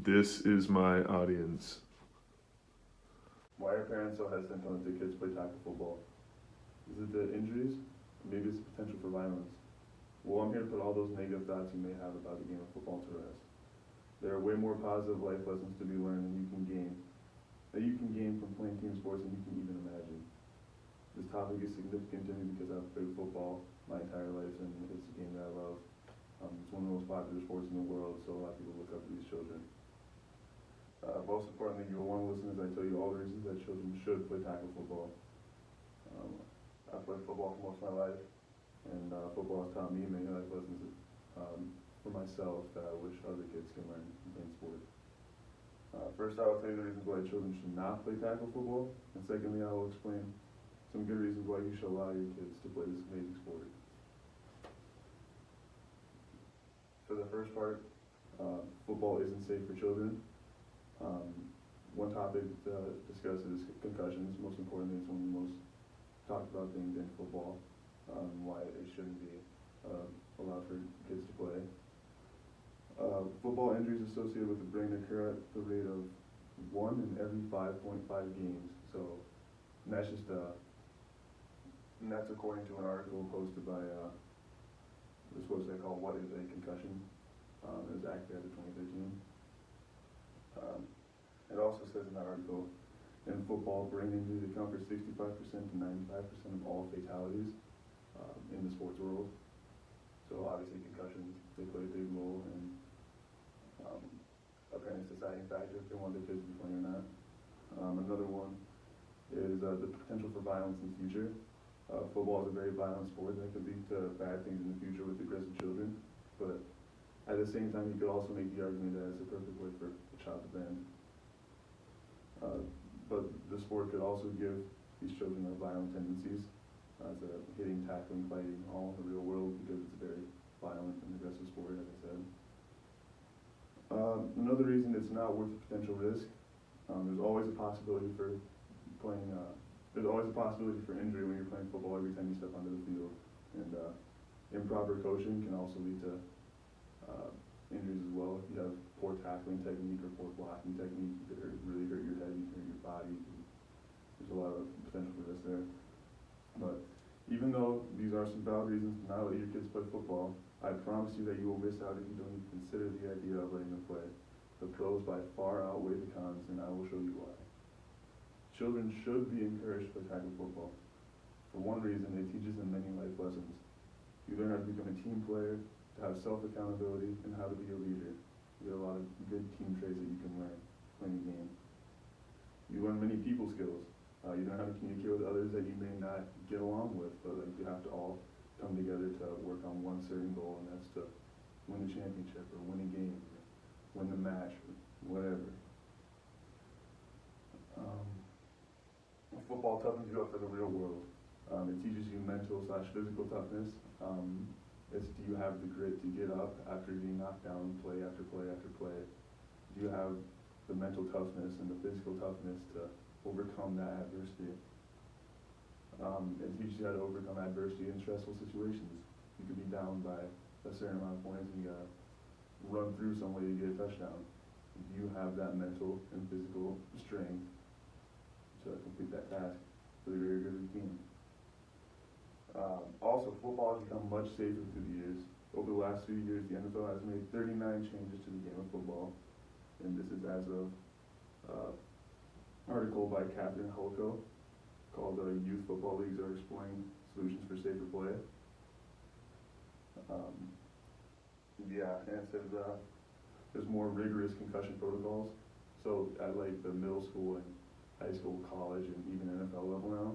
This is my audience. Why are parents so hesitant to let their kids play tackle football? Is it the injuries? Maybe it's the potential for violence. Well, I'm here to put all those negative thoughts you may have about the game of football to rest. There are way more positive life lessons to be learned that you can gain from playing team sports than you can even imagine. This topic is significant to me because I've played football my entire life and it's a game that I love. It's one of the most popular sports in the world, so a lot of people look up to these children. Most importantly, you will want to listen as I tell you all the reasons that children should play tackle football. I've played football for most of my life, and football has taught me many life lessons for myself that I wish other kids can learn in playing sport. First, I will tell you the reasons why children should not play tackle football, and secondly, I will explain some good reasons why you should allow your kids to play this amazing sport. For the first part, football isn't safe for children. One topic to discuss is concussions. Most importantly, it's one of the most talked about things in football, why it shouldn't be allowed for kids to play. Football injuries associated with the brain occur at the rate of 1 in every 5.5 games. So, and that's just and that's according to an article posted by this website called "What Is a Concussion?" It was activated in 2013. It also says in that article, in football, brain injuries account for 65% to 95% of all fatalities in the sports world. So obviously concussions, they play a big role in apparently a deciding factor if they want their kids to be playing or not. Another one is the potential for violence in the future. Football is a very violent sport that could lead to bad things in the future with aggressive children, but at the same time, you could also make the argument that it's a perfect way for a child to bend. But the sport could also give these children violent tendencies to hitting, tackling, fighting, all in the real world because it's a very violent and aggressive sport, as I said. Another reason it's not worth the potential risk, there's always a possibility for playing, there's always a possibility for injury when you're playing football every time you step onto the field. And improper coaching can also lead to injuries as well. If you have poor tackling technique or poor blocking technique, you could really hurt your head, you can hurt your body. There's a lot of potential for risk there. But even though these are some valid reasons to not let your kids play football, I promise you that you will miss out if you don't even consider the idea of letting them play. The pros by far outweigh the cons, and I will show you why. Children should be encouraged to play tackle football. For one reason, it teaches them many life lessons. You learn how to become a team player, to have self-accountability, and how to be a leader. You get a lot of good team traits that you can learn playing the game. You learn many people skills. You learn how to communicate with others that you may not get along with, but like you have to all come together to work on one certain goal, and that's to win the championship or win a game, or win the match, or whatever. Football toughens you up for the real world. It teaches you mental/physical toughness. It's do you have the grit to get up after being knocked down play after play after play? Do you have the mental toughness and the physical toughness to overcome that adversity? It teaches you how to overcome adversity in stressful situations. You could be down by a certain amount of points and you gotta run through some way to get a touchdown. Do you have that mental and physical strength to complete that task for the greater good of the team? Also, football has become much safer through the years. Over the last few years, the NFL has made 39 changes to the game of football, and this is as of article by Catherine Holko called Youth Football Leagues Are Exploring Solutions for Safer Play. And it says there's more rigorous concussion protocols. So at like the middle school and high school, college, and even NFL level now,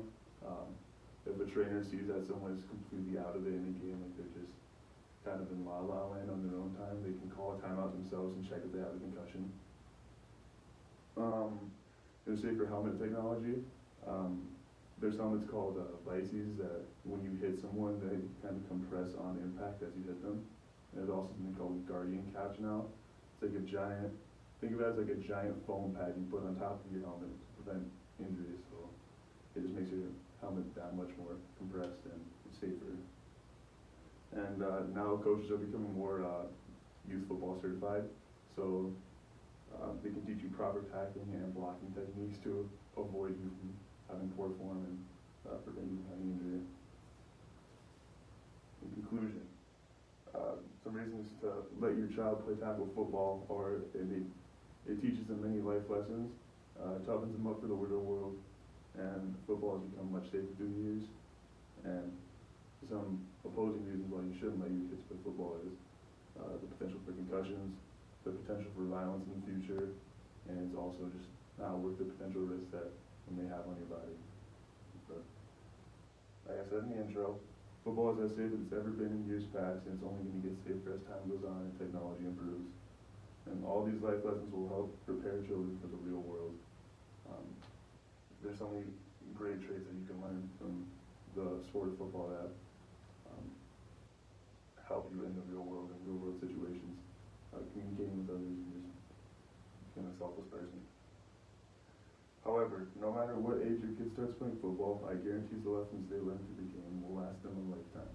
if a trainer sees that someone is completely out of it in a game, like they're just kind of in la-la land on their own time, they can call a timeout themselves and check if they have a concussion. There's safer helmet technology. There's helmets called Vices that when you hit someone, they kind of compress on impact as you hit them. And there's also something called Guardian Caps now. It's like a giant, think of it as like a giant foam pad you put on top of your helmet to prevent injuries. So it just makes your helmet that much more compressed and safer. And now coaches are becoming more youth football certified. So They can teach you proper tackling and blocking techniques to avoid you from having poor form and prevent you from having injury. In conclusion, some reasons to let your child play tackle football are it teaches them many life lessons, toughens them up for the real world, and football has become much safer through the years. And some opposing reasons why you shouldn't let your kids play football is the potential for concussions, the potential for violence in the future, and it's also just not worth the potential risk that it may have on your body. But like I said in the intro, football is as safe as it's ever been in years past, and it's only going to get safer as time goes on and technology improves. And all these life lessons will help prepare children for the real world. There's so many great traits that you can learn from the sport of football that help you in the real world and real world situations, communicating with others and just being a selfless person. However, no matter what age your kid starts playing football, I guarantee the lessons they learn through the game will last them a lifetime.